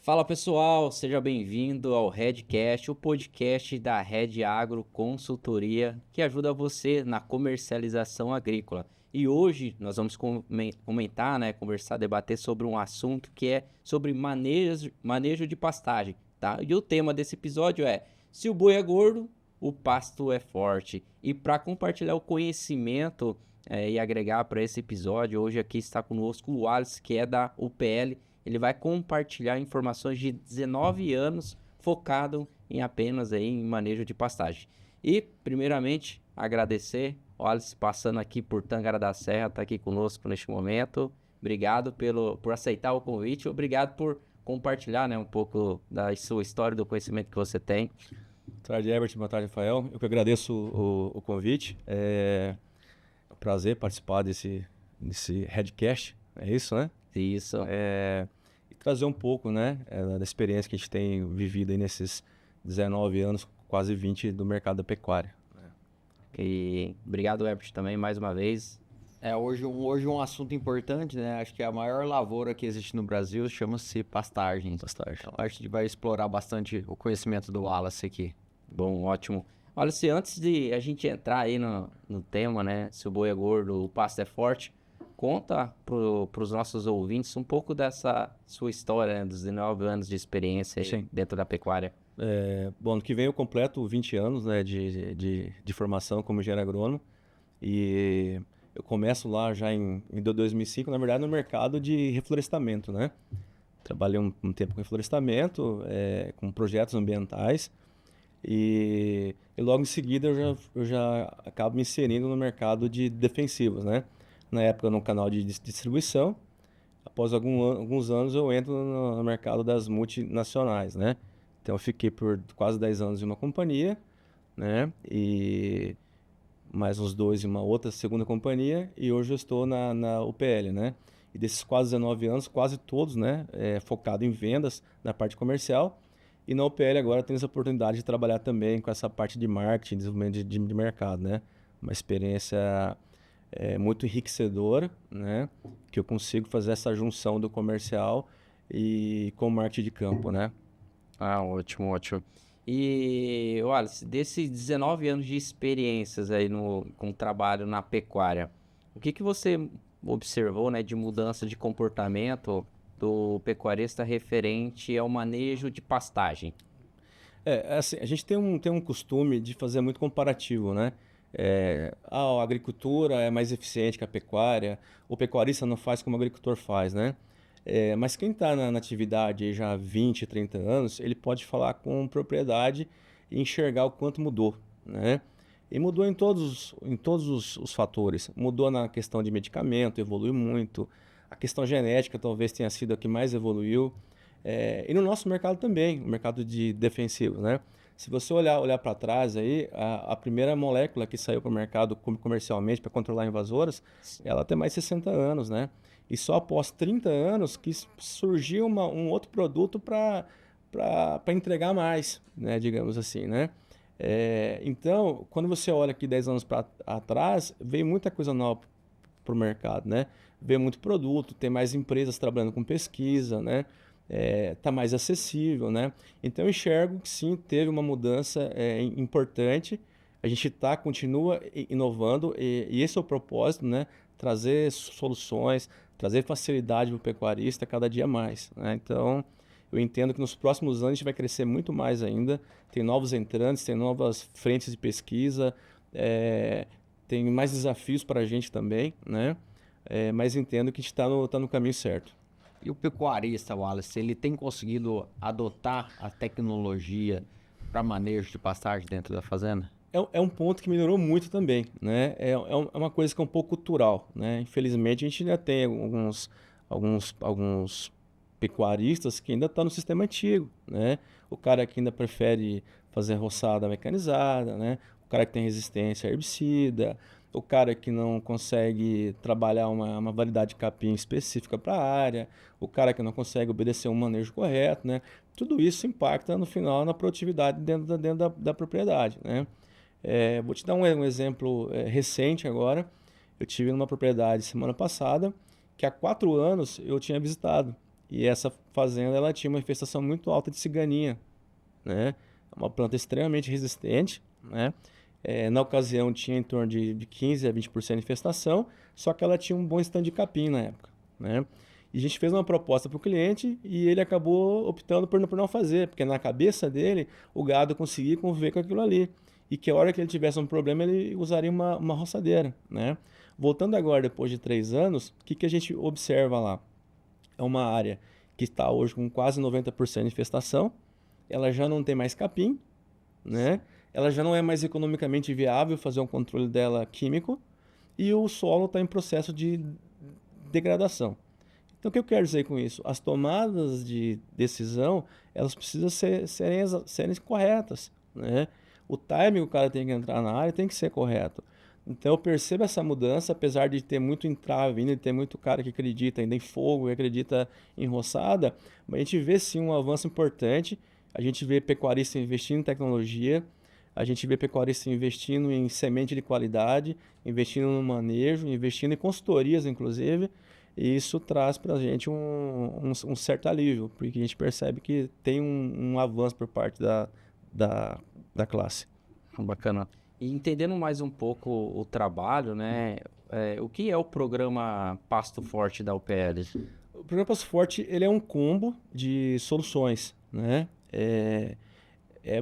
Fala pessoal, seja bem-vindo ao Redcast, o podcast da Red Agro Consultoria que ajuda você na comercialização agrícola. E hoje nós vamos comentar, conversar, debater sobre um assunto que é sobre manejo de pastagem, tá? E o tema desse episódio é: se o boi é gordo, o pasto é forte. E para compartilhar o conhecimento e agregar para esse episódio, hoje aqui está conosco o Wallace, que é da UPL. Ele vai compartilhar informações de 19 anos focado em apenas em manejo de pastagem. E, primeiramente, agradecer o Alice passando aqui por Tangará da Serra, está aqui conosco neste momento. Obrigado por aceitar o convite, obrigado por compartilhar um pouco da sua história, do conhecimento que você tem. Boa tarde, Herbert. Boa tarde, Rafael. Eu que agradeço o convite. É um prazer participar desse Redcast, é isso, né? Isso. E trazer um pouco, da experiência que a gente tem vivido aí nesses 19 anos, quase 20 do mercado da pecuária. E obrigado, Herbert, também, mais uma vez. Hoje um assunto importante, né? Acho que a maior lavoura que existe no Brasil chama-se pastagem. Então, acho que a gente vai explorar bastante o conhecimento do Wallace aqui. Bom, ótimo. Olha, se antes de a gente entrar aí no tema, se o boi é gordo, o pasto é forte, conta para os nossos ouvintes um pouco dessa sua história, dos 19 anos de experiência dentro da pecuária. Bom, ano que vem eu completo 20 anos de formação como engenheiro agrônomo e eu começo lá já em 2005, na verdade, no mercado de reflorestamento, né? Trabalhei um tempo com reflorestamento, com projetos ambientais e logo em seguida eu já acabo me inserindo no mercado de defensivos, né? Na época no canal de distribuição. Após alguns anos eu entro no mercado das multinacionais, né? Então eu fiquei por quase 10 anos em uma companhia, né? E mais uns 2 em uma outra segunda companhia, e hoje eu estou na UPL, né? E desses quase 19 anos, quase todos, né? Focado em vendas na parte comercial. E na UPL agora tenho essa oportunidade de trabalhar também com essa parte de marketing, desenvolvimento de mercado, né? Uma experiência muito enriquecedora, né? Que eu consigo fazer essa junção do comercial e com o marketing de campo, né? Ah, ótimo, ótimo. E, olha, desses 19 anos de experiências aí com trabalho na pecuária, o que você observou, de mudança de comportamento do pecuarista referente ao manejo de pastagem? Assim, a gente tem um costume de fazer muito comparativo, né? A agricultura é mais eficiente que a pecuária, o pecuarista não faz como o agricultor faz, né? Mas quem está na atividade já há 20, 30 anos, ele pode falar com propriedade e enxergar o quanto mudou, né? E mudou em todos os fatores. Mudou na questão de medicamento, evoluiu muito. A questão genética talvez tenha sido a que mais evoluiu. E no nosso mercado também, o mercado de defensivos, né? Se você olhar para trás aí, a primeira molécula que saiu para o mercado comercialmente para controlar invasoras, ela tem mais de 60 anos, né? E só após 30 anos que surgiu um outro produto para entregar mais, né? Digamos assim, né? Então, quando você olha aqui 10 anos atrás, veio muita coisa nova para o mercado, né? Veio muito produto, tem mais empresas trabalhando com pesquisa, né? Tá mais acessível, né? Então eu enxergo que sim, teve uma mudança importante. A gente continua inovando e esse é o propósito, né? Trazer soluções, trazer facilidade para o pecuarista cada dia mais, né? Então eu entendo que nos próximos anos a gente vai crescer muito mais ainda. Tem novos entrantes, tem novas frentes de pesquisa, tem mais desafios para a gente também, né? Mas entendo que a gente está no caminho certo. E o pecuarista, Wallace, ele tem conseguido adotar a tecnologia para manejo de pastagem dentro da fazenda? É um ponto que melhorou muito também, né? É uma coisa que é um pouco cultural, né? Infelizmente, a gente ainda tem alguns pecuaristas que ainda estão no sistema antigo, né? O cara que ainda prefere fazer roçada mecanizada, né? O cara que tem resistência a herbicida, o cara que não consegue trabalhar uma variedade de capim específica para a área, o cara que não consegue obedecer um manejo correto, né? Tudo isso impacta no final na produtividade dentro da propriedade, né? Vou te dar um exemplo recente agora. Eu tive numa propriedade semana passada que há 4 anos eu tinha visitado E essa fazenda ela tinha uma infestação muito alta de ciganinha, né? Uma planta extremamente resistente, né? Na ocasião tinha em torno de 15 a 20% de infestação, só que ela tinha um bom stand de capim na época, né? E a gente fez uma proposta para o cliente e ele acabou optando por não fazer, porque na cabeça dele o gado conseguia conviver com aquilo ali. E que a hora que ele tivesse um problema ele usaria uma roçadeira, né? Voltando agora, depois de 3 anos, o que a gente observa lá? É uma área que está hoje com quase 90% de infestação, ela já não tem mais capim, né? Ela já não é mais economicamente viável fazer um controle dela químico e o solo está em processo de degradação. Então, o que eu quero dizer com isso? As tomadas de decisão, elas precisam serem corretas, né? O timing que o cara tem que entrar na área tem que ser correto. Então, eu percebo essa mudança, apesar de ter muito entrave ainda, de ter muito cara que acredita ainda em fogo, que acredita em roçada, mas a gente vê sim um avanço importante, a gente vê pecuarista investindo em tecnologia, a gente vê pecuarista investindo em semente de qualidade, investindo no manejo, investindo em consultorias, inclusive, e isso traz para a gente um certo alívio, porque a gente percebe que tem um avanço por parte da classe. Bacana. E entendendo mais um pouco o trabalho, né? O que é o programa Pasto Forte da UPL? O programa Pasto Forte ele é um combo de soluções, né? É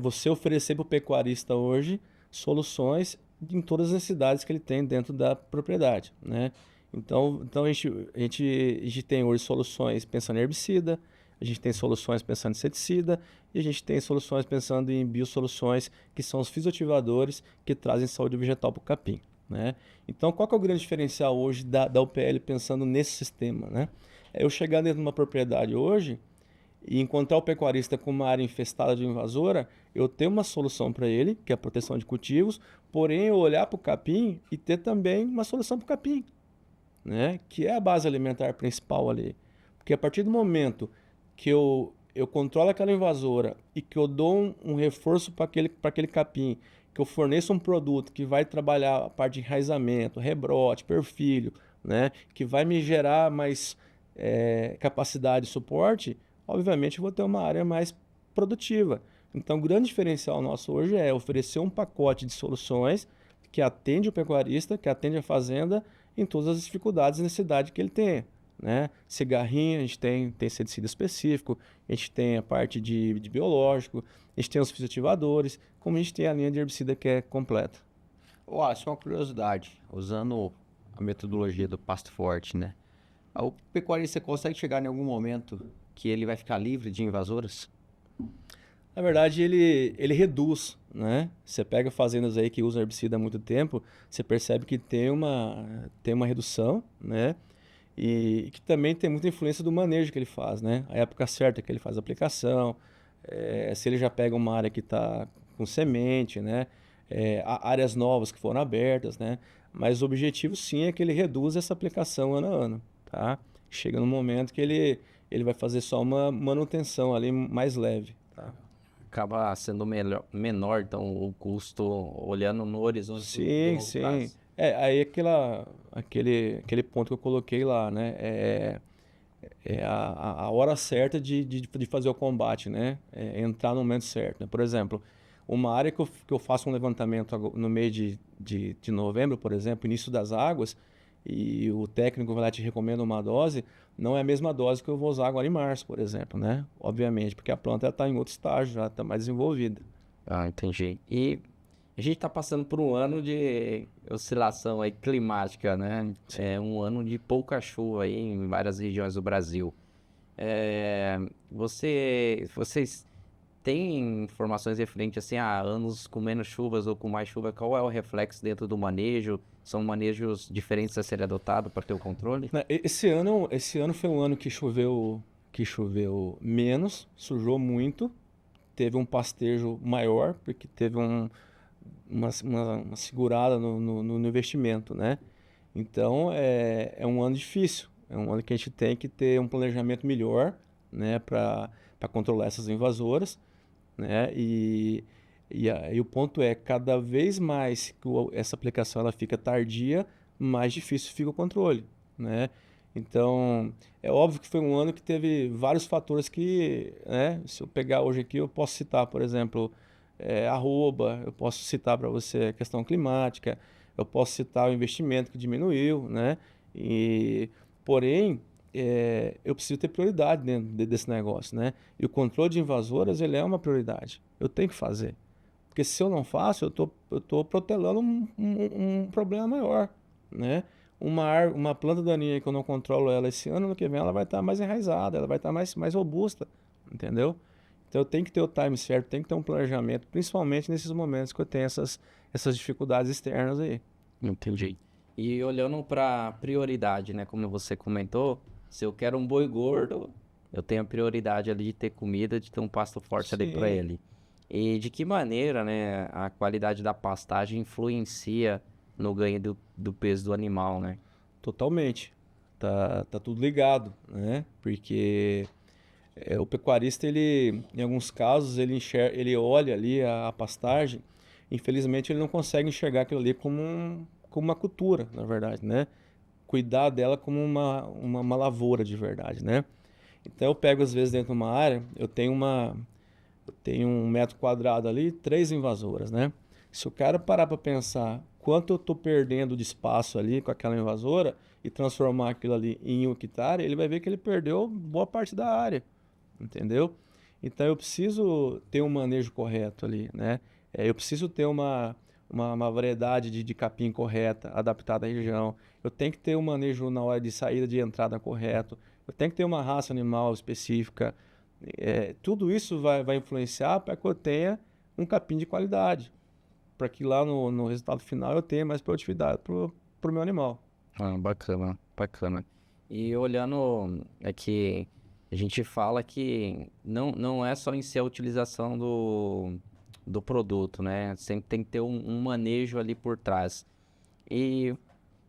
você oferecer para o pecuarista hoje soluções em todas as necessidades que ele tem dentro da propriedade, né? Então a gente tem hoje soluções pensando em herbicida, a gente tem soluções pensando em inseticida e a gente tem soluções pensando em biosoluções, que são os fisioativadores que trazem saúde vegetal para o capim, né? Então, qual que é o grande diferencial hoje da UPL pensando nesse sistema, né? É eu chegar dentro de uma propriedade hoje e encontrar o pecuarista com uma área infestada de invasora, eu tenho uma solução para ele, que é a proteção de cultivos, porém eu olhar para o capim e ter também uma solução para o capim, né? Que é a base alimentar principal ali. Porque a partir do momento que eu controlo aquela invasora e que eu dou um reforço para aquele capim, que eu forneço um produto que vai trabalhar a parte de enraizamento, rebrote, perfilho, né? Que vai me gerar mais capacidade de suporte, obviamente eu vou ter uma área mais produtiva. Então, o grande diferencial nosso hoje é oferecer um pacote de soluções que atende o pecuarista, que atende a fazenda em todas as dificuldades e necessidades que ele tem, né? Cigarrinha, a gente tem inseticida específico, a gente tem a parte de biológico, a gente tem os fisioativadores, como a gente tem a linha de herbicida que é completa. Só uma curiosidade, usando a metodologia do Pasto Forte, né? O pecuarista consegue chegar em algum momento que ele vai ficar livre de invasoras? Na verdade, ele reduz, né? Você pega fazendas aí que usam herbicida há muito tempo, você percebe que tem uma redução, né? E que também tem muita influência do manejo que ele faz, né? A época certa que ele faz a aplicação, se ele já pega uma área que está com semente, né? Áreas novas que foram abertas, né? Mas o objetivo sim é que ele reduza essa aplicação ano a ano, tá? Chega no momento que ele vai fazer só uma manutenção ali mais leve, tá? Acaba sendo menor, então, o custo olhando no horizonte. Sim, sim. Aí aquele ponto que eu coloquei lá, né? A hora certa de fazer o combate, né? Entrar no momento certo, né? Por exemplo, uma área que eu faço um levantamento no mês de novembro, por exemplo, início das águas, e o técnico vai lá e te recomenda uma dose, não é a mesma dose que eu vou usar agora em março, por exemplo, né? Obviamente, porque a planta está em outro estágio, já está mais desenvolvida. Ah, entendi. E a gente está passando por um ano de oscilação aí climática, né? É um ano de pouca chuva aí em várias regiões do Brasil. Vocês têm informações referentes assim, a anos com menos chuvas ou com mais chuva? Qual é o reflexo dentro do manejo? São manejos diferentes a serem adotados para ter o controle? Esse ano foi um ano que choveu menos, sujou muito, teve um pastejo maior, porque teve uma segurada no investimento, né? Então, é um ano difícil. É um ano que a gente tem que ter um planejamento melhor, né? Para controlar essas invasoras, né? E o ponto é, cada vez mais que essa aplicação ela fica tardia, mais difícil fica o controle, né? Então, é óbvio que foi um ano que teve vários fatores que, né, se eu pegar hoje aqui, eu posso citar, por exemplo, arroba, eu posso citar para você a questão climática, eu posso citar o investimento que diminuiu, né? E, porém, eu preciso ter prioridade dentro desse negócio, né? E o controle de invasoras, ele é uma prioridade. Eu tenho que fazer. Porque se eu não faço, eu tô protelando um problema maior, né? Uma planta daninha que eu não controlo ela esse ano que vem ela vai estar mais enraizada, ela vai estar mais robusta, entendeu? Então eu tenho que ter o time certo, tem que ter um planejamento, principalmente nesses momentos que eu tenho essas dificuldades externas aí. Entendi. E olhando para prioridade, né? Como você comentou, se eu quero um boi gordo, eu tenho a prioridade ali de ter comida, de ter um pasto forte ali para Sim. ele. E de que maneira, né, a qualidade da pastagem influencia no ganho do peso do animal, né? Totalmente. Tá tudo ligado, né? Porque o pecuarista, ele, em alguns casos, ele olha ali a pastagem, infelizmente ele não consegue enxergar aquilo ali como uma cultura, na verdade, né? Cuidar dela como uma lavoura de verdade, né? Então eu pego às vezes dentro de uma área, eu tenho 1 metro quadrado ali, 3 invasoras, né? Se o cara parar para pensar quanto eu estou perdendo de espaço ali com aquela invasora e transformar aquilo ali em 1 hectare, ele vai ver que ele perdeu boa parte da área, entendeu? Então eu preciso ter um manejo correto ali, né? Eu preciso ter uma variedade de capim correta, adaptada à região. Eu tenho que ter um manejo na hora de saída e de entrada correto. Eu tenho que ter uma raça animal específica. Tudo isso vai influenciar para que eu tenha um capim de qualidade, para que lá no resultado final eu tenha mais produtividade para o meu animal. Ah, bacana, bacana. E olhando, é que a gente fala que não é só em si a utilização do produto, né? Sempre tem que ter um manejo ali por trás. E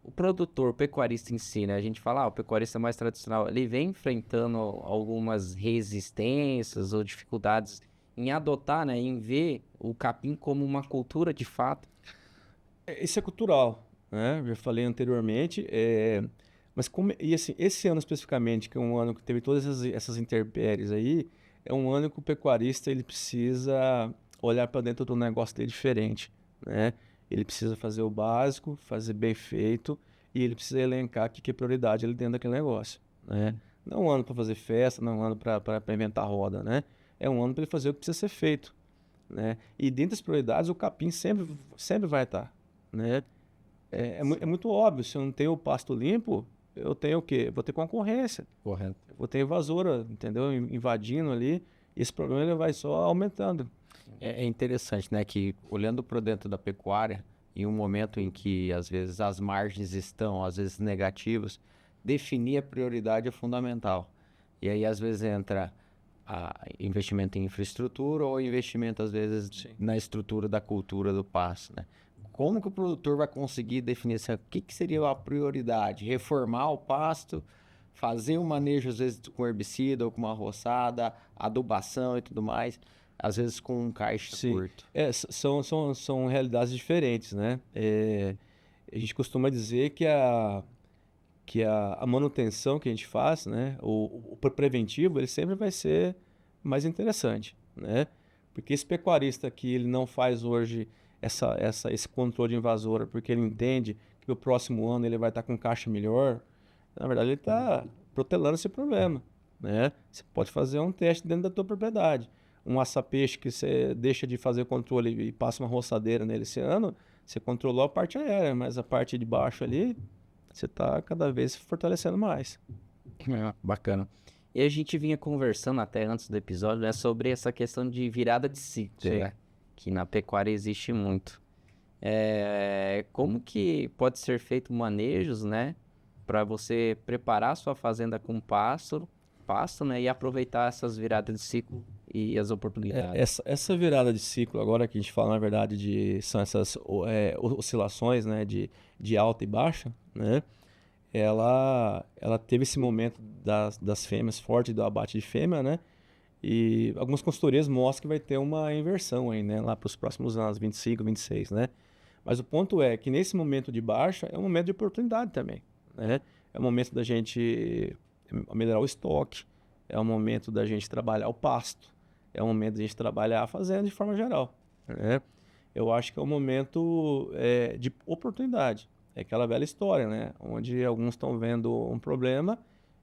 o produtor, o pecuarista em si, né? A gente fala, o pecuarista mais tradicional, ele vem enfrentando algumas resistências ou dificuldades em adotar, né? Em ver o capim como uma cultura de fato. Isso é cultural, né? Eu já falei anteriormente, mas e assim, esse ano especificamente, que é um ano que teve todas essas intempéries aí, é um ano que o pecuarista ele precisa olhar para dentro do negócio dele diferente, né? Ele precisa fazer o básico, fazer bem feito e ele precisa elencar o que é prioridade ali dentro daquele negócio, né? Não é um ano para fazer festa, não é um ano para inventar roda, né? É um ano para ele fazer o que precisa ser feito, né? E dentre as prioridades, o capim sempre vai estar, né? É muito óbvio, se eu não tenho o pasto limpo, eu tenho o quê? Vou ter concorrência, Correto. vou ter invasora, entendeu? Invadindo ali, e esse problema ele vai só aumentando. É interessante, né, que olhando para dentro da pecuária, em um momento em que às vezes as margens estão, às vezes negativas, definir a prioridade é fundamental. E aí às vezes entra investimento em infraestrutura ou investimento às vezes na estrutura da cultura do pasto, né? Como que o produtor vai conseguir definir assim, o que seria a prioridade? Reformar o pasto, fazer um manejo às vezes com herbicida ou com uma roçada, adubação e tudo mais, às vezes com um caixa Sim, curto. são realidades diferentes, né? A gente costuma dizer que a manutenção que a gente faz, né? O preventivo, ele sempre vai ser mais interessante, né? Porque esse pecuarista que ele não faz hoje esse controle de invasora, porque ele entende que o próximo ano ele vai estar com caixa melhor, na verdade ele está protelando esse problema, né? Você pode fazer um teste dentro da tua propriedade. Um aça-peixe que você deixa de fazer o controle e passa uma roçadeira nele esse ano, você controlou a parte aérea, mas a parte de baixo ali, você está cada vez se fortalecendo mais. Bacana. E a gente vinha conversando até antes do episódio, né, sobre essa questão de virada de ciclo, Sim. né? Que na pecuária existe muito. Como que pode ser feito manejos, né, para você preparar sua fazenda com pasto, né, e aproveitar essas viradas de ciclo e as oportunidades. Essa virada de ciclo, agora que a gente fala, na verdade, são essas oscilações, né, de alta e baixa, né? Ela teve esse momento das fêmeas, forte do abate de fêmea, né? E algumas consultorias mostram que vai ter uma inversão aí, né? Lá para os próximos anos, 25, 26, né? Mas o ponto é que nesse momento de baixa é um momento de oportunidade também, né? é o momento da gente melhorar o estoque, é o momento da gente trabalhar o pasto, é o momento da gente trabalhar a fazenda de forma geral, né? Eu acho que é um momento de oportunidade. É aquela velha história, né? Onde alguns estão vendo um problema,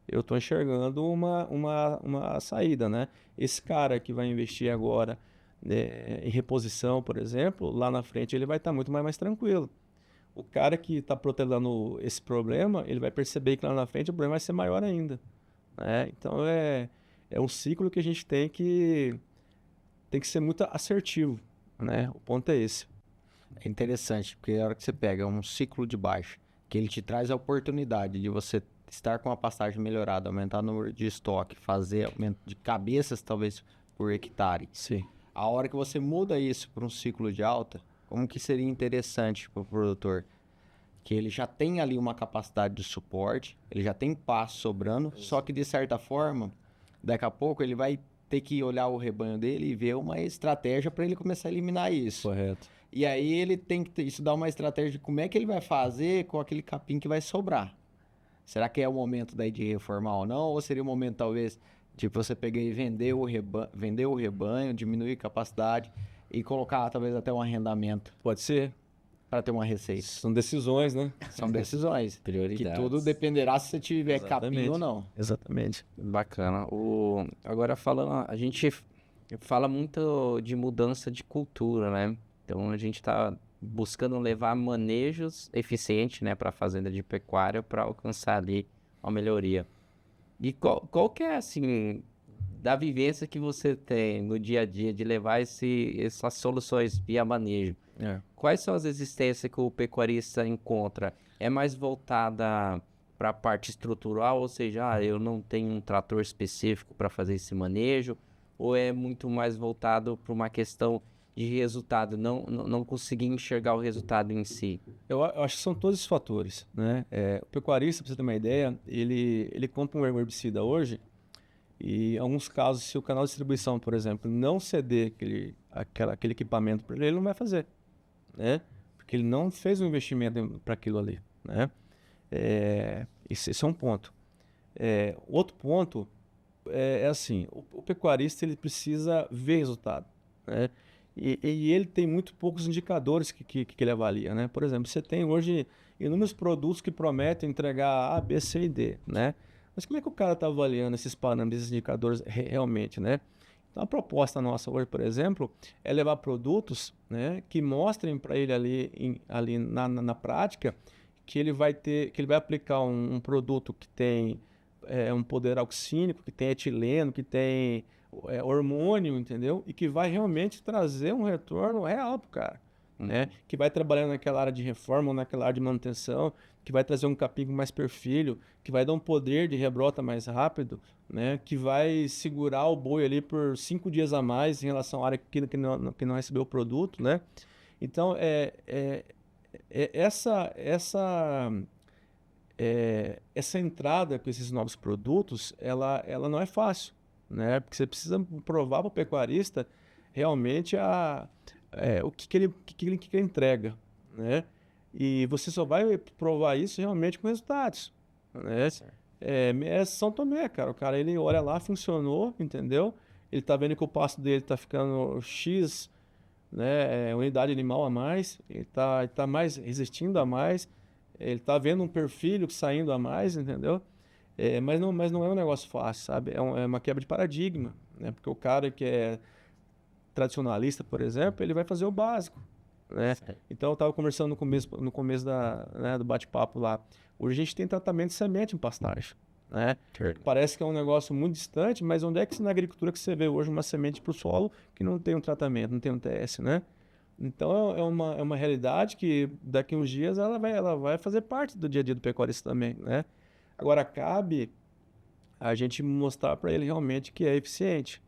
eu estou enxergando uma saída, né? Esse cara que vai investir agora em reposição, por exemplo, lá na frente ele vai estar muito mais tranquilo. O cara que está protelando esse problema, ele vai perceber que lá na frente o problema vai ser maior ainda, né? Então é um ciclo que a gente tem que ser muito assertivo, né? O ponto é esse. É interessante, porque a hora que você pega um ciclo de baixa, que ele te traz a oportunidade de você estar com a pastagem melhorada, aumentar o número de estoque, fazer aumento de cabeças, talvez, por hectare. Sim. A hora que você muda isso para um ciclo de alta, como que seria interessante para o produtor? Que ele já tem ali uma capacidade de suporte, ele já tem pasto sobrando, só que de certa forma, daqui a pouco ele vai ter que olhar o rebanho dele e ver uma estratégia para ele começar a eliminar isso. Correto. E aí ele tem que estudar uma estratégia de como é que ele vai fazer com aquele capim que vai sobrar. Será que é o momento daí de reformar ou não? Ou seria o momento, talvez, de você pegar e vender o rebanho, diminuir a capacidade e colocar, talvez, até um arrendamento Pode ser. para ter uma receita? São decisões, né? São decisões. Prioridades. Que tudo dependerá se você tiver capim ou não. Exatamente. Bacana. Agora falando, a gente fala muito de mudança de cultura, né? Então a gente está buscando levar manejos eficientes, né, para a fazenda de pecuária para alcançar ali uma melhoria. E qual que é, assim, da vivência que você tem no dia a dia de levar essas soluções via manejo? Quais são as resistências que o pecuarista encontra? É mais voltada para a parte estrutural, ou seja, eu não tenho um trator específico para fazer esse manejo, ou é muito mais voltado para uma questão de resultado, não conseguir enxergar o resultado em si? Eu acho que são todos esses fatores, né? O pecuarista, para você ter uma ideia, ele compra um herbicida hoje e, em alguns casos, se o canal de distribuição, por exemplo, não ceder aquele equipamento para ele, ele não vai fazer, né? Porque ele não fez um investimento para aquilo ali, né? Esse é um ponto. Outro ponto é assim, o pecuarista ele precisa ver resultado, né? E ele tem muito poucos indicadores que ele avalia, né? Por exemplo, você tem hoje inúmeros produtos que prometem entregar A, B, C e D, né? Mas como é que o cara está avaliando esses parâmetros, esses indicadores realmente, né? Então, a proposta nossa hoje, por exemplo, é levar produtos, né, que mostrem para ele ali na prática que ele vai aplicar um produto que tem um poder auxínico, que tem etileno, que tem hormônio, entendeu? E que vai realmente trazer um retorno real pro cara, né? Que vai trabalhar naquela área de reforma ou naquela área de manutenção, que vai trazer um capim com mais perfilho, que vai dar um poder de rebrota mais rápido, né? Que vai segurar o boi ali por 5 dias a mais em relação à área que não recebeu o produto, né? Então, essa entrada com esses novos produtos, ela não é fácil, né? Porque você precisa provar para o pecuarista realmente o que ele entrega, né? E você só vai provar isso realmente com resultados, né? É São Tomé, cara. O cara, ele olha lá, funcionou, entendeu? Ele tá vendo que o pasto dele tá ficando X, né? Unidade animal a mais, ele tá mais resistindo a mais, ele tá vendo um perfilho saindo a mais, entendeu? Mas não é um negócio fácil, sabe? É uma quebra de paradigma, né? Porque o cara que é tradicionalista, por exemplo, ele vai fazer o básico, né? Então, eu estava conversando no começo do bate-papo lá. Hoje a gente tem tratamento de semente em pastagem, né? Parece que é um negócio muito distante, mas onde é que na agricultura que você vê hoje uma semente para o solo que não tem um tratamento, não tem um TS, né? Então, é uma realidade que daqui a uns dias ela vai fazer parte do dia a dia do pecuarista também, né? Agora, cabe a gente mostrar para ele realmente que é eficiente,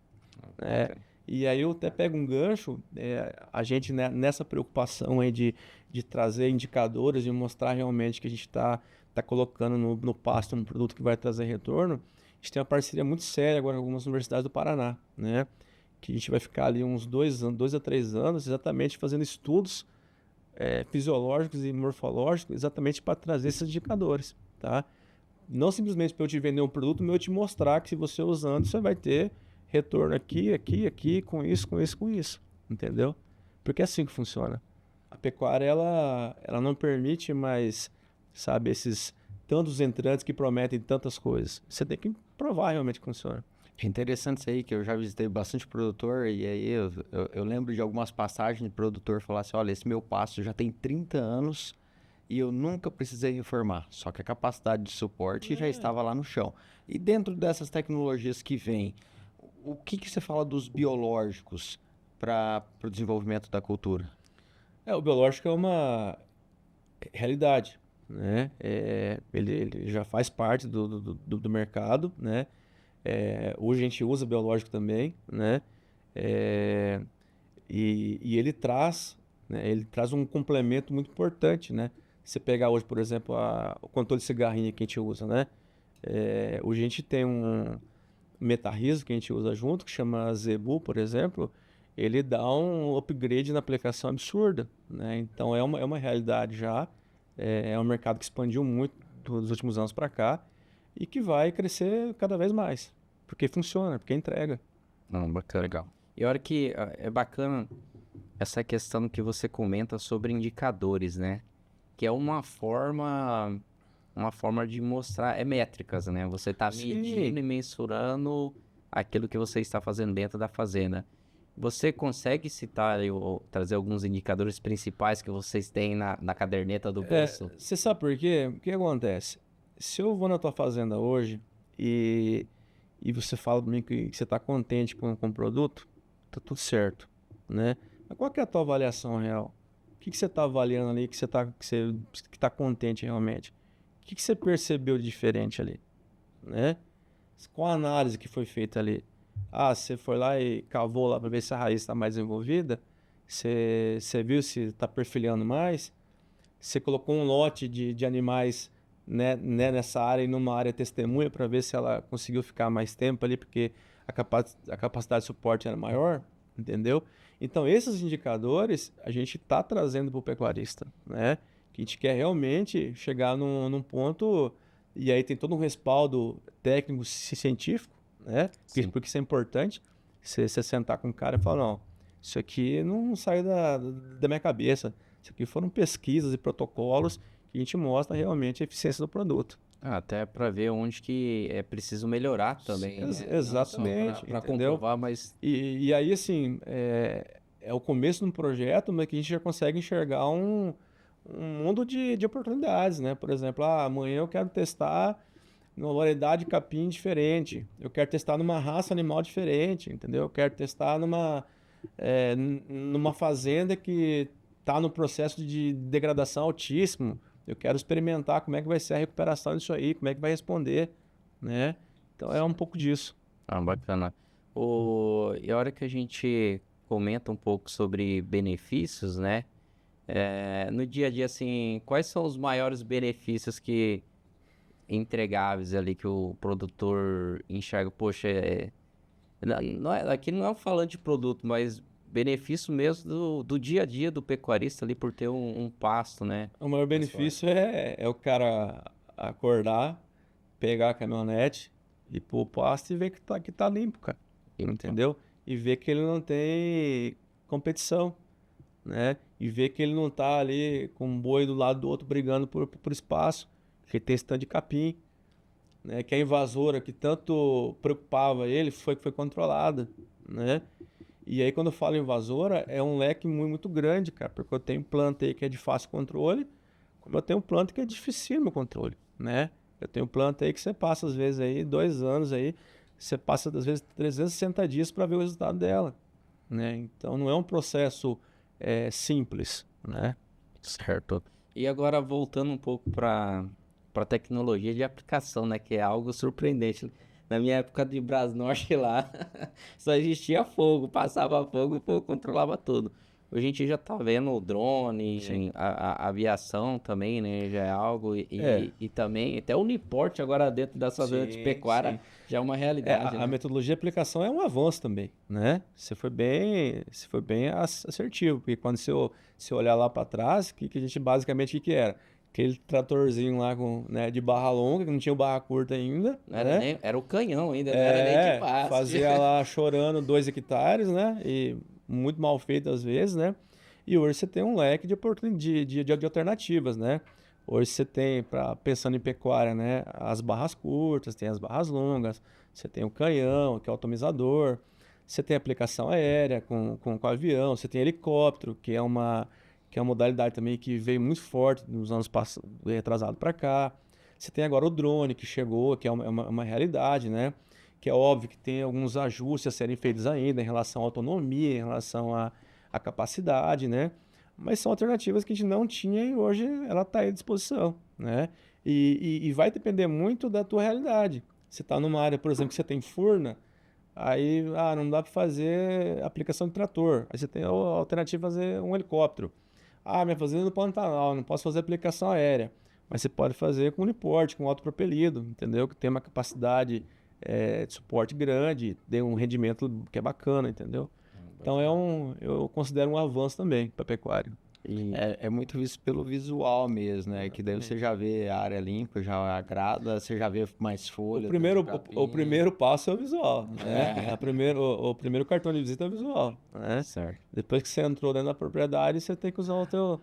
né? E aí eu até pego um gancho, a gente nessa preocupação aí de trazer indicadores e mostrar realmente que a gente está colocando no pasto um produto que vai trazer retorno. A gente tem uma parceria muito séria agora com algumas universidades do Paraná, né? Que a gente vai ficar ali uns 2 a 3 anos exatamente fazendo estudos fisiológicos e morfológicos exatamente para trazer esses indicadores, tá? Não simplesmente para eu te vender um produto, mas eu te mostrar que se você usando, você vai ter retorno aqui, aqui, aqui, com isso, com isso, com isso. Entendeu? Porque é assim que funciona. A pecuária, ela não permite mais, sabe, esses tantos entrantes que prometem tantas coisas. Você tem que provar realmente que funciona. É interessante isso aí, que eu já visitei bastante produtor, e aí eu lembro de algumas passagens de produtor falar assim, olha, esse meu pasto já tem 30 anos e eu nunca precisei reformar, só que a capacidade de suporte já estava lá no chão. E dentro dessas tecnologias que vêm, o que que você fala dos biológicos para o desenvolvimento da cultura? O biológico é uma realidade, né? Ele já faz parte do mercado, né? Hoje a gente usa biológico também, né? É, e ele traz um complemento muito importante, né? Você pegar hoje, por exemplo, o controle de cigarrinha que a gente usa, né? Hoje a gente tem um metarriso que a gente usa junto, que chama Zebu, por exemplo. Ele dá um upgrade na aplicação absurda, né? Então é uma realidade já. É um mercado que expandiu muito dos últimos anos para cá e que vai crescer cada vez mais. Porque funciona, porque entrega. Não, bacana. Legal. E a hora que é bacana essa questão que você comenta sobre indicadores, né? Que é uma forma de mostrar, métricas, né? Você está medindo e mensurando aquilo que você está fazendo dentro da fazenda. Você consegue citar ou trazer alguns indicadores principais que vocês têm na caderneta do bolso? Você sabe por quê? O que acontece? Se eu vou na tua fazenda hoje e você fala para mim que você está contente com o produto, tá tudo certo, né? Mas qual que é a tua avaliação real? O que você está avaliando ali que que tá contente realmente? O que você percebeu de diferente ali, né? Qual a análise que foi feita ali? Você foi lá e cavou lá para ver se a raiz está mais desenvolvida? Você viu se está perfilhando mais? Você colocou um lote de animais, né, nessa área e numa área testemunha para ver se ela conseguiu ficar mais tempo ali, porque a capacidade de suporte era maior, entendeu? Então, esses indicadores a gente está trazendo para o pecuarista, né? Que a gente quer realmente chegar num ponto, e aí tem todo um respaldo técnico científico, né? Porque isso é importante, você sentar com o cara e falar, não, isso aqui não sai da minha cabeça, isso aqui foram pesquisas e protocolos que a gente mostra realmente a eficiência do produto. Até para ver onde que é preciso melhorar também, né? Exatamente, Para entendeu? comprovar, mas E aí, assim, é o começo de um projeto, mas que a gente já consegue enxergar um mundo de oportunidades, né? Por exemplo, amanhã eu quero testar numa variedade de capim diferente, eu quero testar numa raça animal diferente, entendeu? Eu quero testar numa fazenda que está no processo de degradação altíssimo, eu quero experimentar como é que vai ser a recuperação disso aí, como é que vai responder, né? Então é um pouco disso. bacana. E a hora que a gente comenta um pouco sobre benefícios, né? No dia a dia, assim, quais são os maiores benefícios entregáveis ali que o produtor enxerga? Poxa, aqui não é falando de produto, mas benefício mesmo do dia a dia do pecuarista ali por ter um pasto, né? O maior benefício é o cara acordar, pegar a caminhonete, ir pro pasto e ver que tá limpo, cara. Entendeu? E ver que ele não tem competição, né? E ver que ele não tá ali com um boi do lado do outro brigando por espaço, que tem stand de capim, né? Que a invasora que tanto preocupava ele foi controlada, né? E aí quando eu falo invasora, é um leque muito grande, cara, porque eu tenho planta aí que é de fácil controle, como eu tenho planta que é difícil o controle, né? Eu tenho planta aí que você passa às vezes aí 2 anos aí, você passa às vezes 360 dias para ver o resultado dela, né? Então não é um processo simples, né? Certo. E agora voltando um pouco para tecnologia de aplicação, né? Que é algo surpreendente. Na minha época de Brasnorte lá, só existia fogo, passava fogo, o fogo controlava tudo. Hoje a gente já tá vendo o drone, a aviação também, né? Já é algo. E também, até o Uniporte agora dentro da fazenda de pecuária já é uma realidade. A metodologia de aplicação é um avanço também, né? Você foi bem assertivo, porque quando você olhar lá para trás, que a gente basicamente o que era? aquele tratorzinho lá né, de barra longa, que não tinha o barra curta ainda. Não era né? nem, era o canhão ainda, não era nem de base. Fazia lá chorando 2 hectares, né? E muito mal feito às vezes, né? E hoje você tem um leque de oportunidades, de alternativas, né? Hoje você tem, pensando em pecuária, né? As barras curtas, tem as barras longas, você tem o canhão, que é o atomizador, você tem aplicação aérea com avião, você tem helicóptero, que é uma modalidade também que veio muito forte nos anos passados, retrasado para cá. Você tem agora o drone que chegou, que é uma realidade, né? Que é óbvio que tem alguns ajustes a serem feitos ainda em relação à autonomia, em relação à capacidade, né? Mas são alternativas que a gente não tinha e hoje ela está à disposição, né? E vai depender muito da tua realidade. Você está numa área, por exemplo, que você tem furna, aí não dá para fazer aplicação de trator. Aí você tem a alternativa de fazer um helicóptero. Minha fazenda é no Pantanal, não posso fazer aplicação aérea. Mas você pode fazer com uniporte, com autopropelido, entendeu? Que tem uma capacidade de suporte grande, tem um rendimento que é bacana, entendeu? Então eu considero um avanço também para pecuário. É muito visto pelo visual mesmo, né? Que daí você já vê a área limpa, já agrada, você já vê mais folha. O primeiro passo é o visual, né? O primeiro cartão de visita é o visual, né? Certo. Depois que você entrou dentro da propriedade, você tem que usar o teu...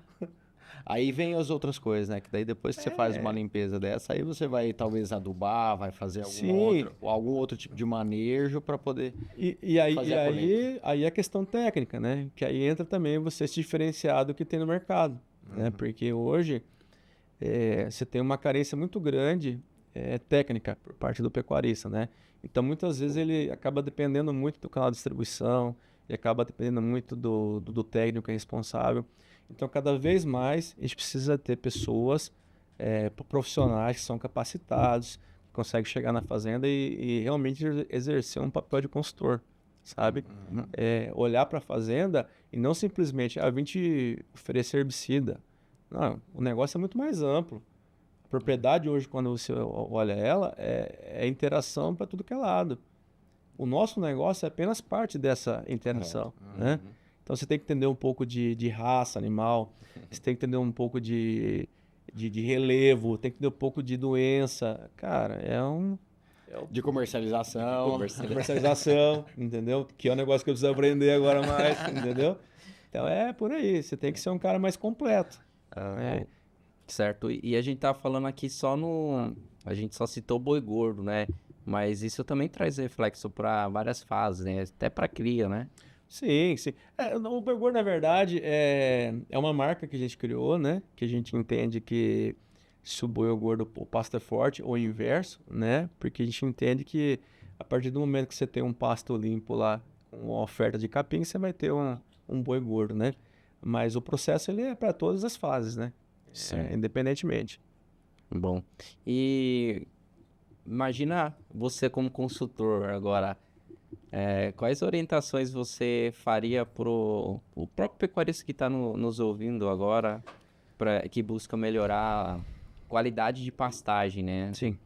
Aí vem as outras coisas, né? Que daí depois que você faz uma limpeza dessa, aí você vai talvez adubar, vai fazer algum outro tipo de manejo para poder fazer a colheita. Aí é questão técnica, né? Que aí entra também você se diferenciar do que tem no mercado, né? Porque hoje você tem uma carência muito grande técnica por parte do pecuarista, né? Então muitas vezes ele acaba dependendo muito do canal de distribuição, ele acaba dependendo muito do técnico responsável. Então, cada vez mais, a gente precisa ter pessoas, profissionais que são capacitados, que conseguem chegar na fazenda e realmente exercer um papel de consultor, sabe? Olhar para a fazenda e não simplesmente, vim te oferecer herbicida. Não, o negócio é muito mais amplo. A propriedade hoje, quando você olha ela, é interação para tudo que é lado. O nosso negócio é apenas parte dessa interação, né? Então você tem que entender um pouco de raça animal, você tem que entender um pouco de relevo, tem que entender um pouco de doença. Cara, De comercialização. Comercialização, entendeu? Que é um negócio que eu preciso aprender agora mais, entendeu? Então é por aí, você tem que ser um cara mais completo. Certo. E a gente tá falando aqui só no... A gente só citou boi gordo, né? Mas isso também traz reflexo para várias fases, né? Até para cria, né? Sim, sim. O boi gordo, na verdade, é uma marca que a gente criou, né? Que a gente entende que se o boi é gordo, o pasto é forte, ou o inverso, né? Porque a gente entende que a partir do momento que você tem um pasto limpo lá, com uma oferta de capim, você vai ter um boi gordo, né? Mas o processo ele é para todas as fases, né? Independentemente. Bom. E imagina você como consultor agora. Quais orientações você faria pro o próprio pecuarista que está nos ouvindo agora, que busca melhorar a qualidade de pastagem, né? Sim.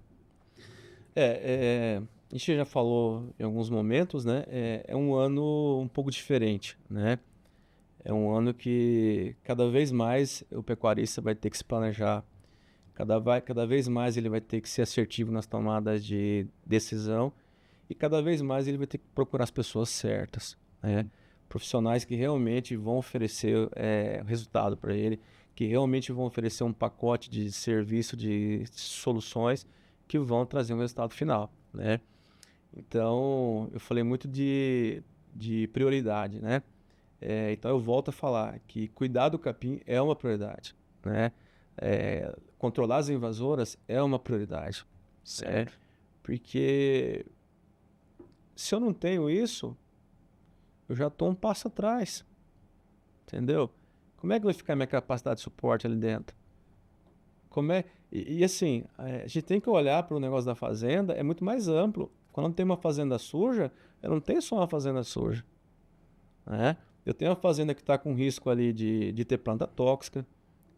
A gente já falou em alguns momentos, né? É um ano um pouco diferente, né? É um ano que cada vez mais o pecuarista vai ter que se planejar, cada vez mais ele vai ter que ser assertivo nas tomadas de decisão e cada vez mais ele vai ter que procurar as pessoas certas, né? Profissionais que realmente vão oferecer resultado para ele, que realmente vão oferecer um pacote de serviço, de soluções que vão trazer um resultado final, né? Então, eu falei muito de prioridade, né? Então, eu volto a falar que cuidar do capim é uma prioridade, né? Controlar as invasoras é uma prioridade, Certo. porque se eu não tenho isso, eu já estou um passo atrás, entendeu? Como é que vai ficar a minha capacidade de suporte ali dentro? E assim, a gente tem que olhar para o negócio da fazenda, é muito mais amplo. Quando tem uma fazenda suja, eu não tenho só uma fazenda suja, né? Eu tenho uma fazenda que está com risco ali de ter planta tóxica,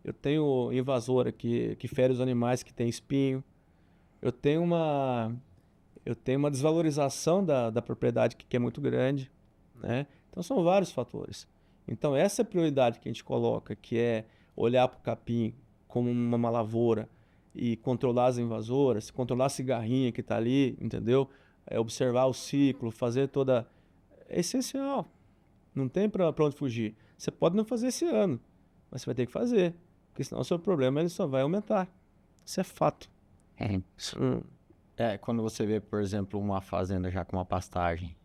eu tenho invasora que fere os animais que tem espinho, eu tenho uma desvalorização da propriedade que é muito grande, né? Então são vários fatores. Então essa é a prioridade que a gente coloca, que é olhar para o capim como uma lavoura e controlar as invasoras, controlar a cigarrinha que está ali, entendeu? Observar o ciclo, fazer toda... É essencial. Não tem para onde fugir. Você pode não fazer esse ano, mas você vai ter que fazer, porque senão o seu problema ele só vai aumentar. Isso é fato. Quando você vê, por exemplo, uma fazenda já com uma pastagem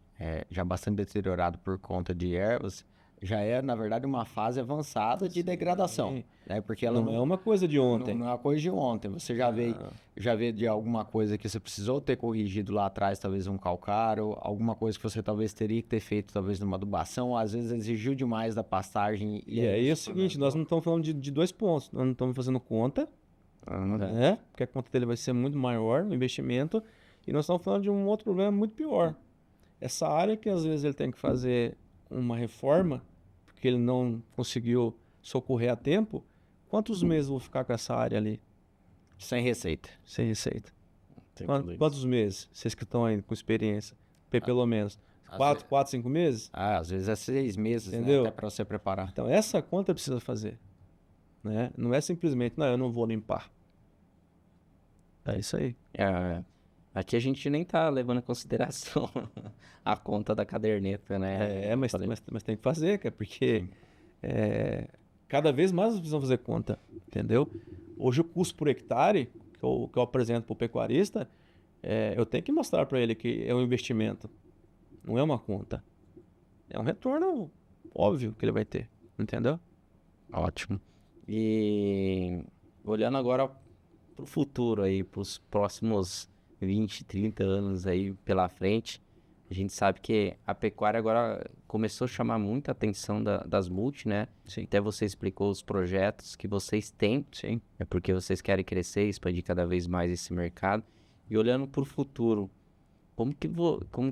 já bastante deteriorada por conta de ervas, já é, na verdade, uma fase avançada de degradação, né? Porque ela Não é uma coisa de ontem. não é uma coisa de ontem. Você já vê de alguma coisa que você precisou ter corrigido lá atrás, talvez um calcário, alguma coisa que você talvez teria que ter feito, talvez numa adubação, às vezes exigiu demais da pastagem. E aí é o seguinte, nós não estamos falando de 2 pontos, nós não estamos fazendo conta, né? Porque a conta dele vai ser muito maior no investimento, e nós estamos falando de um outro problema muito pior. Essa área que às vezes ele tem que fazer uma reforma, porque ele não conseguiu socorrer a tempo, quantos meses eu vou ficar com essa área ali? Sem receita. Sem receita. Quantos meses? Vocês que estão aí com experiência, pelo menos. 4, 5 meses? Às vezes é 6 meses, entendeu? Né? Até para você preparar. Então, essa conta precisa fazer. Né? Não é simplesmente, não, eu não vou limpar. É isso aí. Aqui a gente nem tá levando em consideração a conta da caderneta, né? Mas tem que fazer, cara, porque cada vez mais nós precisamos fazer conta, entendeu? Hoje o custo por hectare que eu apresento para o pecuarista, eu tenho que mostrar para ele que é um investimento, não é uma conta. É um retorno óbvio que ele vai ter, entendeu? Ótimo. E olhando agora para o futuro aí, para os próximos 20, 30 anos aí pela frente, a gente sabe que a pecuária agora começou a chamar muita atenção das multi, né? Sim. Até você explicou os projetos que vocês têm. Sim. É porque vocês querem crescer, expandir cada vez mais esse mercado. E olhando para o futuro, como que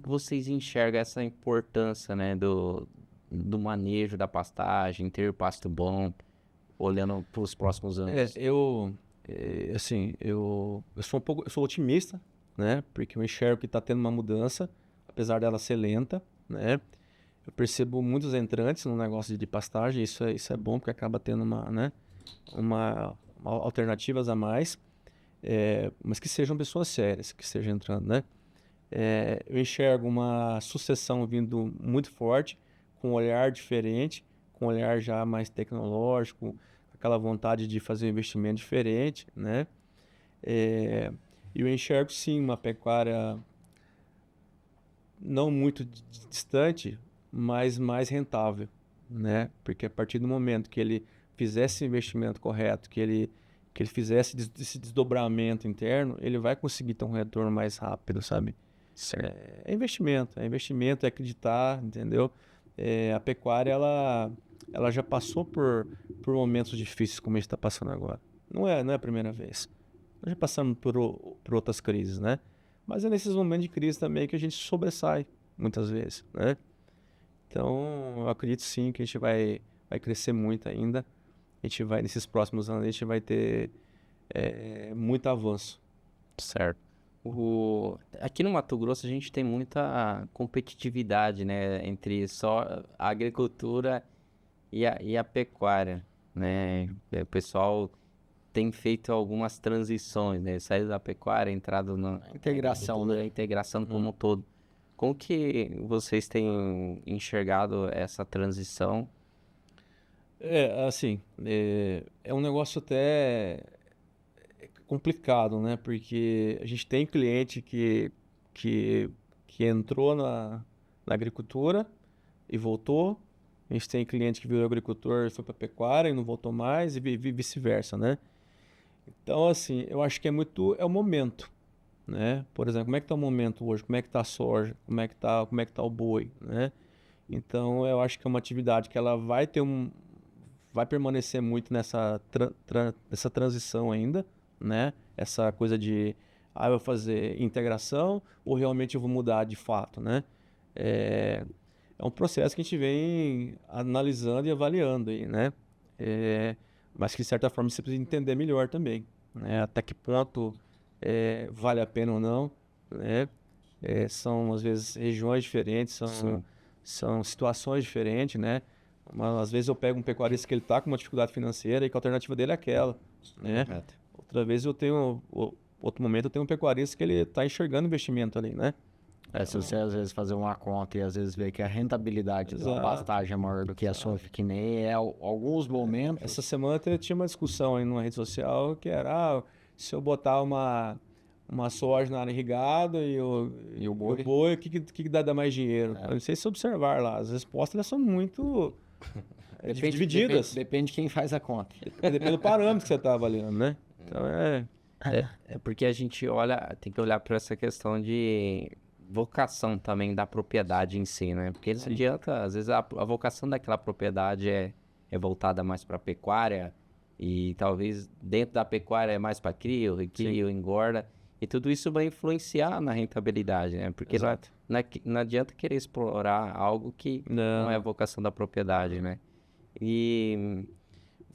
vocês enxergam essa importância, né, do manejo da pastagem, ter pasto bom, olhando para os próximos anos? Eu sou otimista, né? Porque eu enxergo que está tendo uma mudança, apesar dela ser lenta, né? Eu percebo muitos entrantes no negócio de pastagem, isso é bom porque acaba tendo uma alternativas a mais, mas que sejam pessoas sérias que estejam entrando, né? Eu enxergo uma sucessão vindo muito forte, com um olhar diferente, com um olhar já mais tecnológico, aquela vontade de fazer um investimento diferente, né? Eu enxergo sim uma pecuária não muito distante, mas mais rentável, né? Porque a partir do momento que ele fizesse o investimento correto, que ele fizesse esse desdobramento interno, ele vai conseguir ter um retorno mais rápido, sabe? Certo. É investimento, é acreditar, entendeu? A pecuária, ela já passou por momentos difíceis como a gente está passando agora. Não é a primeira vez. Nós já passamos por outras crises, né? Mas é nesses momentos de crise também que a gente sobressai, muitas vezes, né? Então, eu acredito sim que a gente vai crescer muito ainda. Nesses próximos anos, a gente vai ter muito avanço. Certo. Aqui no Mato Grosso a gente tem muita competitividade, né, entre só a agricultura e a pecuária, né? O pessoal tem feito algumas transições, né? Saído da pecuária, entrado na integração, né? Integração como um todo. Como que vocês têm enxergado essa transição? Assim, é um negócio até complicado, né? Porque a gente tem cliente que entrou na agricultura e voltou. A gente tem cliente que virou agricultor e foi para pecuária e não voltou mais, e vice-versa, né? Então, assim, eu acho que é o momento, né? Por exemplo, como é que está o momento hoje? Como é que está a soja? Como é que tá o boi, né? Então, eu acho que é uma atividade que ela vai permanecer muito nessa transição ainda, né? Essa coisa de, eu vou fazer integração ou realmente eu vou mudar de fato, né? É um processo que a gente vem analisando e avaliando aí, né? Mas que de certa forma você precisa entender melhor também, né? Até que ponto vale a pena ou não, né? São às vezes regiões diferentes, são situações diferentes, né? Mas às vezes eu pego um pecuarista que ele está com uma dificuldade financeira e que a alternativa dele é aquela, né? Outra vez outro momento eu tenho um pecuarista que ele está enxergando investimento ali, né? Se você às vezes fazer uma conta e às vezes ver que a rentabilidade da pastagem é maior do que a sua, que nem alguns momentos. Essa semana tinha uma discussão aí numa rede social que era, se eu botar uma soja na área irrigada e o boi, o que dá mais dinheiro? Eu não sei se observar lá, as respostas elas são muito divididas. Depende de quem faz a conta. Depende do parâmetro que você está avaliando, né? Então É porque a gente tem que olhar para essa questão de vocação também da propriedade em si, né? Porque não adianta, às vezes a vocação daquela propriedade é voltada mais para pecuária e talvez dentro da pecuária é mais para crio, recrio, engorda. E tudo isso vai influenciar na rentabilidade, né? Porque não adianta querer explorar algo que não é a vocação da propriedade, né? E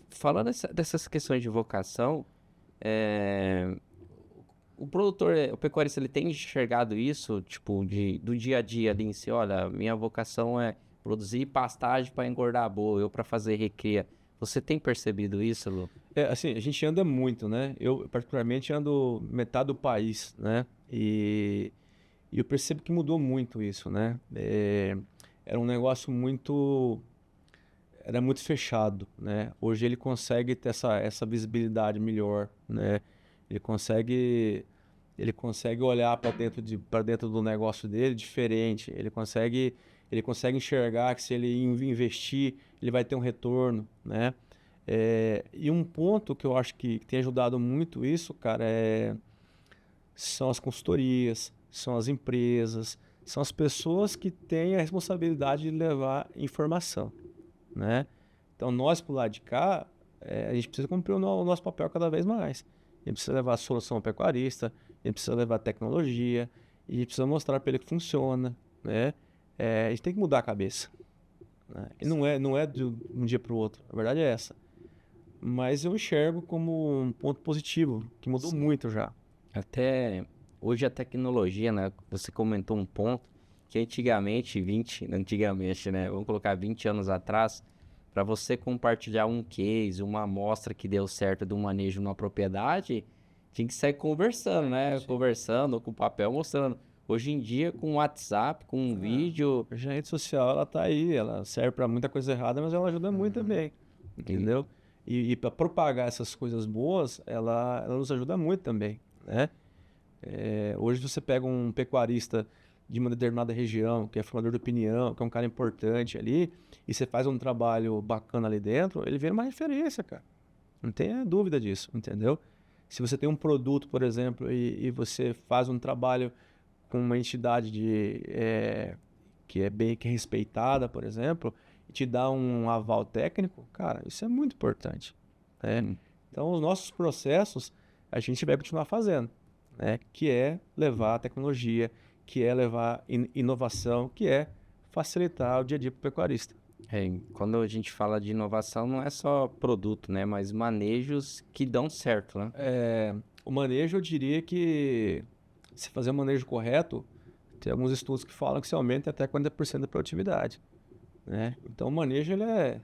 falando dessas questões de vocação, o pecuarista, ele tem enxergado isso, tipo, do dia a dia ali em si, olha, minha vocação é produzir pastagem para engordar boi ou para fazer recria. Você tem percebido isso, Lu? Assim, a gente anda muito, né? Eu, particularmente, ando metade do país, né? E eu percebo que mudou muito isso, né? Era um negócio era muito fechado, né? Hoje ele consegue ter essa visibilidade melhor, né? Ele consegue olhar para dentro do negócio dele diferente. Ele consegue enxergar que se ele investir, ele vai ter um retorno, né? E um ponto que eu acho que tem ajudado muito isso, cara, são as consultorias, são as empresas, são as pessoas que têm a responsabilidade de levar informação, né? Então, nós, por lado de cá, a gente precisa cumprir o nosso papel cada vez mais. A gente precisa levar a solução ao pecuarista, a gente precisa levar tecnologia, e a gente precisa mostrar para ele que funciona, né? A gente tem que mudar a cabeça, né? E não é de um dia para o outro, a verdade é essa. Mas eu enxergo como um ponto positivo, que mudou muito já. Até hoje a tecnologia, né? Você comentou um ponto que antigamente, né? Vamos colocar 20 anos atrás, para você compartilhar um case, uma amostra que deu certo de um manejo numa propriedade, tinha que sair conversando, né? Sim. Conversando com papel, mostrando. Hoje em dia, com WhatsApp, com um vídeo... A rede social, ela tá aí, ela serve para muita coisa errada, mas ela ajuda muito também, entendeu? E para propagar essas coisas boas, ela nos ajuda muito também, né? Hoje você pega um pecuarista de uma determinada região, que é formador de opinião, que é um cara importante ali, e você faz um trabalho bacana ali dentro, ele vira uma referência, cara. Não tenha dúvida disso, entendeu? Se você tem um produto, por exemplo, e você faz um trabalho com uma entidade que é respeitada, por exemplo, e te dá um aval técnico, cara, isso é muito importante, né? Então, os nossos processos, a gente vai continuar fazendo, né? Que é levar a tecnologia, que é levar inovação, que é facilitar o dia a dia para o pecuarista. Quando a gente fala de inovação, não é só produto, né? Mas manejos que dão certo, né? O manejo, eu diria que se fazer o manejo correto, tem alguns estudos que falam que se aumenta até 40% da produtividade, né? Então, o manejo, ele é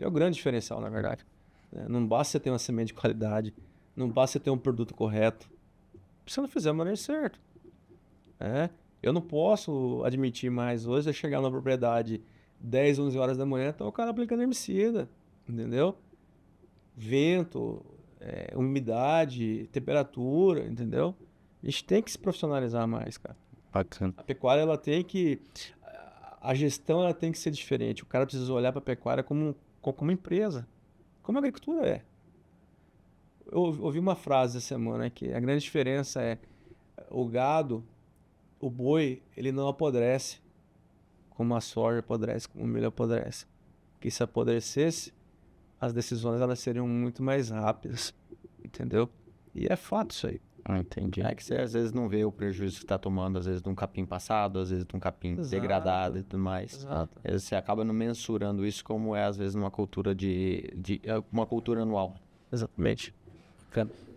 o grande diferencial, na verdade, né? Não basta você ter uma semente de qualidade, não basta você ter um produto correto, se você não fizer o manejo certo. Eu não posso admitir mais hoje eu chegar numa propriedade 10, 11 horas da manhã, então o cara aplicando herbicida, entendeu? Vento, umidade, temperatura, entendeu? A gente tem que se profissionalizar mais, cara. Bacana. A pecuária, a gestão, ela tem que ser diferente. O cara precisa olhar para a pecuária como empresa, como a agricultura é. Eu ouvi uma frase essa semana que a grande diferença é o gado, o boi, ele não apodrece como a soja apodrece, como o milho apodrece. Que se apodrecesse, as decisões elas seriam muito mais rápidas, entendeu? E é fato isso aí. Entendi. É que você às vezes não vê o prejuízo que está tomando, às vezes de um capim passado, às vezes de um capim degradado e tudo mais. Exato. Você acaba não mensurando isso como é às vezes numa cultura uma cultura anual. Exatamente.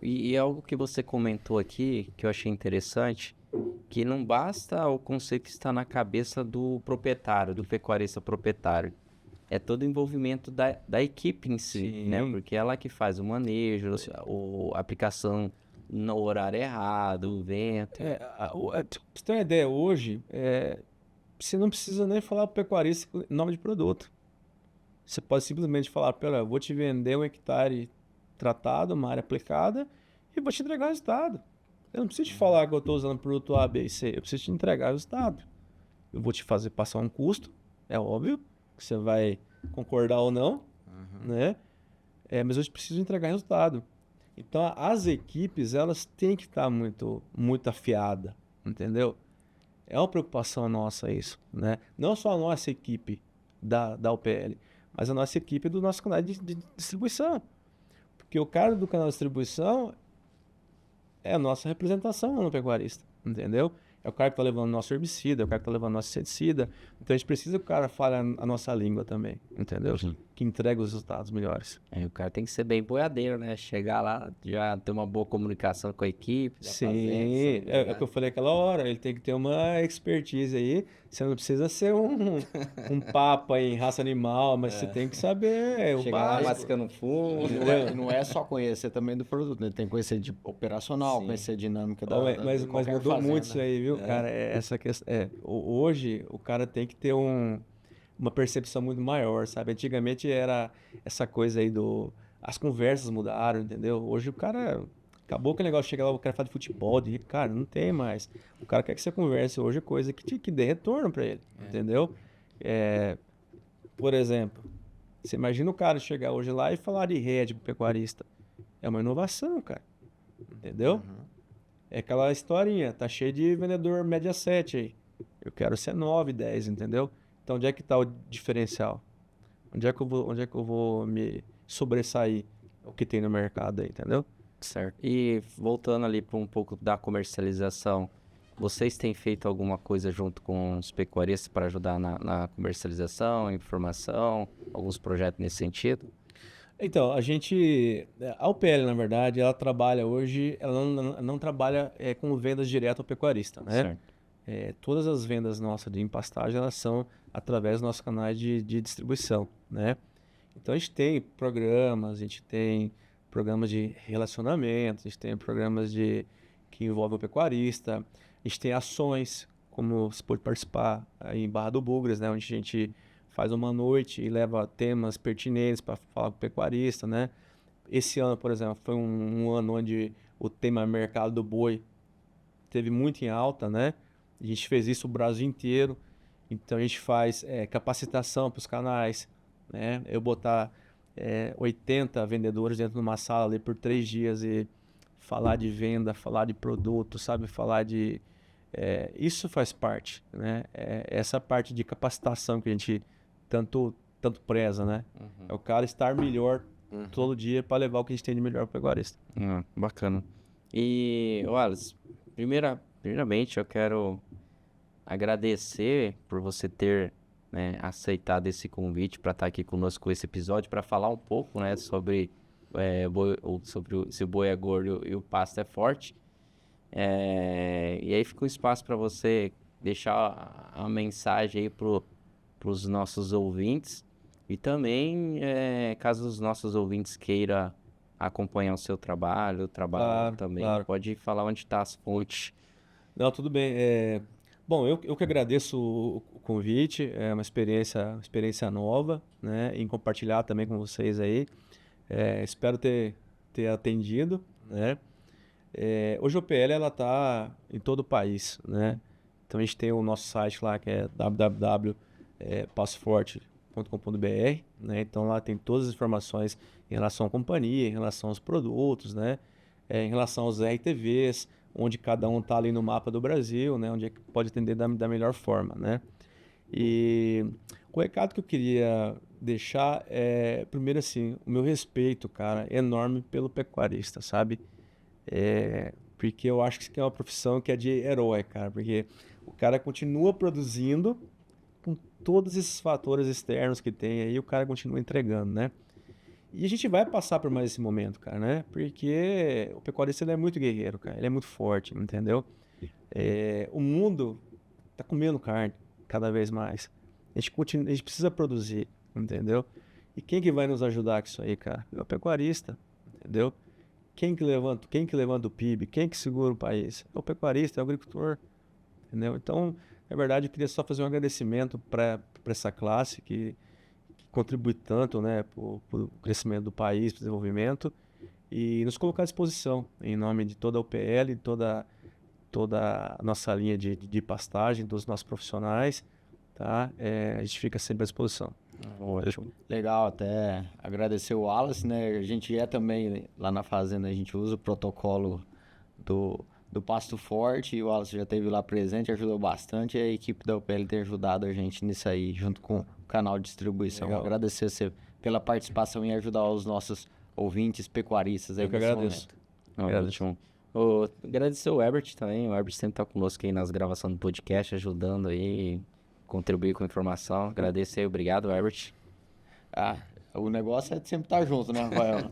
E algo que você comentou aqui, que eu achei interessante, que não basta o conceito que está na cabeça do proprietário, do pecuarista proprietário. é todo o envolvimento da equipe em si, Sim. né? Porque ela que faz o manejo, a aplicação no horário errado, o vento. Pra você ter uma ideia, hoje, você não precisa nem falar pro pecuarista nome de produto. Você pode simplesmente falar, pera, eu vou te vender 1 hectare tratado, uma área aplicada, e vou te entregar o resultado. Eu não preciso te falar que eu estou usando produto A, B e C, eu preciso te entregar o resultado. Eu vou te fazer passar um custo, é óbvio, que você vai concordar ou não, né? Mas eu preciso entregar resultado. Então, as equipes, elas têm que estar muito, muito afiadas, entendeu? É uma preocupação nossa isso, né? Não só a nossa equipe da UPL, mas a nossa equipe do nosso canal de distribuição. Porque o cara do canal de distribuição é a nossa representação no pecuarista, entendeu? É o cara que está levando nosso herbicida, é o cara que está levando nosso inseticida. Então a gente precisa que o cara fale a nossa língua também, entendeu? Que entregue os resultados melhores. Aí o cara tem que ser bem boiadeiro, né? Chegar lá, já ter uma boa comunicação com a equipe. Da Sim, fazenda, é o que eu falei aquela hora. Ele tem que ter uma expertise aí. Você não precisa ser um papa em raça animal, mas você tem que saber o chegar lá básico. mascando fumo. Não é só conhecer também do produto, né? Tem que conhecer de operacional, Sim. conhecer a dinâmica Mas de qualquer mudou fazenda. muito isso aí, viu, cara? Essa questão, hoje o cara tem que ter uma percepção muito maior, sabe? Antigamente era essa coisa aí as conversas mudaram, entendeu? Hoje o cara acabou aquele negócio, chega lá, o cara fala de futebol, cara, não tem mais. O cara quer que você converse hoje coisa que dê retorno pra ele, entendeu? Por exemplo, você imagina o cara chegar hoje lá e falar de rede pro pecuarista. É uma inovação, cara. Entendeu? É aquela historinha, tá cheio de vendedor média 7 aí. Eu quero ser 9, 10, entendeu? Então onde é que tá o diferencial? Onde é que eu vou me sobressair o que tem no mercado aí, entendeu? Certo. E voltando ali para um pouco da comercialização, vocês têm feito alguma coisa junto com os pecuaristas para ajudar na comercialização, informação, alguns projetos nesse sentido? Então, a UPL, na verdade, ela trabalha hoje, ela não trabalha com vendas direto ao pecuarista, né? Certo. Todas as vendas nossas de empastagem, elas são através dos nossos canais de distribuição, né? Então, a gente tem programas de relacionamento, a gente tem programas que envolvem o pecuarista, a gente tem ações, como você pode participar aí em Barra do Bugras, né? Onde a gente faz uma noite e leva temas pertinentes para falar com o pecuarista, né? Esse ano, por exemplo, foi um ano onde o tema mercado do boi teve muito em alta, né? A gente fez isso o Brasil inteiro. Então a gente faz capacitação para os canais, né? Eu botar 80 vendedores dentro de uma sala ali por 3 dias e falar de venda, falar de produto, sabe? Falar de... isso faz parte, né? Essa parte de capacitação que a gente tanto preza, né? É o cara estar melhor todo dia para levar o que a gente tem de melhor para o pecuarista. Bacana. E, Wallace, primeiramente eu quero agradecer por você ter, né, aceitado esse convite para estar aqui conosco com esse episódio, para falar um pouco, né, sobre se o boi é gordo e o pasto é forte. E aí fica um espaço para você deixar a mensagem aí para os nossos ouvintes e também, caso os nossos ouvintes queiram acompanhar o seu trabalho, Claro, também, claro. pode falar onde está as fontes. Não, tudo bem. Bom, eu que agradeço o convite, é uma experiência nova, né? Em compartilhar também com vocês aí. Espero ter atendido, né? Hoje a OPL ela está em todo o país, né? Então a gente tem o nosso site lá que é www.passoforte.com.br, né? Então lá tem todas as informações em relação à companhia, em relação aos produtos, né? Em relação aos RTVs, onde cada um está ali no mapa do Brasil, né? Onde é que pode atender da melhor forma, né? E o recado que eu queria deixar primeiro assim, o meu respeito, cara, enorme pelo pecuarista, sabe? Porque eu acho que isso aqui é uma profissão que é de herói, cara, porque o cara continua produzindo com todos esses fatores externos que tem aí, o cara continua entregando, né? E a gente vai passar por mais esse momento, cara, né? Porque o pecuarista ele é muito guerreiro, cara, ele é muito forte, entendeu? O mundo tá comendo carne cada vez mais. A gente precisa produzir, entendeu? E quem que vai nos ajudar com isso aí, cara? É o pecuarista, entendeu? Quem que levanta o PIB? Quem que segura o país? É o pecuarista, é o agricultor, entendeu? Então, na verdade, eu queria só fazer um agradecimento para essa classe que contribui tanto, né, para o crescimento do país, para o desenvolvimento, e nos colocar à disposição, em nome de toda a UPL, toda a nossa linha de pastagem, dos nossos profissionais, tá? A gente fica sempre à disposição. Ótimo. Legal, até agradecer o Wallace, né? A gente também, lá na fazenda, a gente usa o protocolo do Pasto Forte, e o Wallace já esteve lá presente, ajudou bastante, e a equipe da UPL tem ajudado a gente nisso aí, junto com o canal de distribuição. Legal. Agradecer você pela participação e ajudar os nossos ouvintes pecuaristas aí Eu que nesse agradeço. momento. Ótimo. Agradecer o Herbert também. O Herbert sempre tá conosco aí nas gravações do podcast, ajudando aí, contribuir com informação. Agradeço aí, obrigado, Herbert. Ah, o negócio é sempre estar junto, né, Rafael?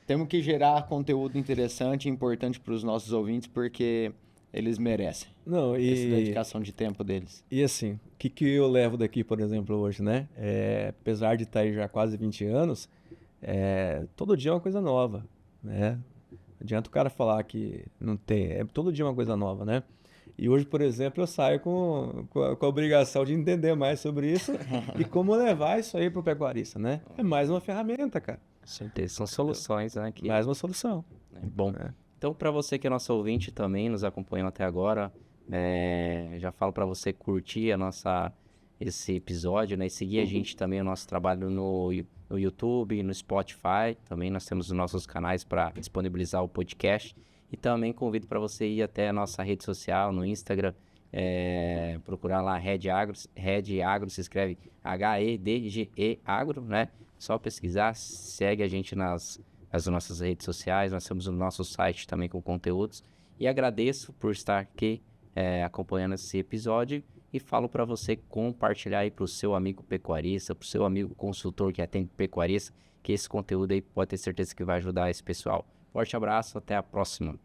temos que gerar conteúdo interessante e importante para os nossos ouvintes, porque eles merecem Não, essa dedicação de tempo deles. E assim, o que eu levo daqui, por exemplo, hoje, né? Apesar de estar aí já há quase 20 anos, todo dia é uma coisa nova, né? Não adianta o cara falar que não tem, todo dia é uma coisa nova, né? E hoje, por exemplo, eu saio com a obrigação de entender mais sobre isso e como levar isso aí para o pecuarista, né? É mais uma ferramenta, cara. Com certeza, são soluções, né? Que Mais uma solução. Bom, então para você que é nosso ouvinte também, nos acompanhou até agora, já falo para você curtir esse episódio, né? E seguir a gente também, o nosso trabalho no YouTube, no Spotify. Também nós temos os nossos canais para disponibilizar o podcast. E também convido para você ir até a nossa rede social, no Instagram, procurar lá Red Agro, se escreve HEDGE Agro, né? Só pesquisar, segue a gente nas nossas redes sociais, nós temos o nosso site também com conteúdos. E agradeço por estar aqui acompanhando esse episódio e falo para você compartilhar aí para o seu amigo pecuarista, para o seu amigo consultor que atende pecuarista, que esse conteúdo aí pode ter certeza que vai ajudar esse pessoal. Forte abraço, até a próxima.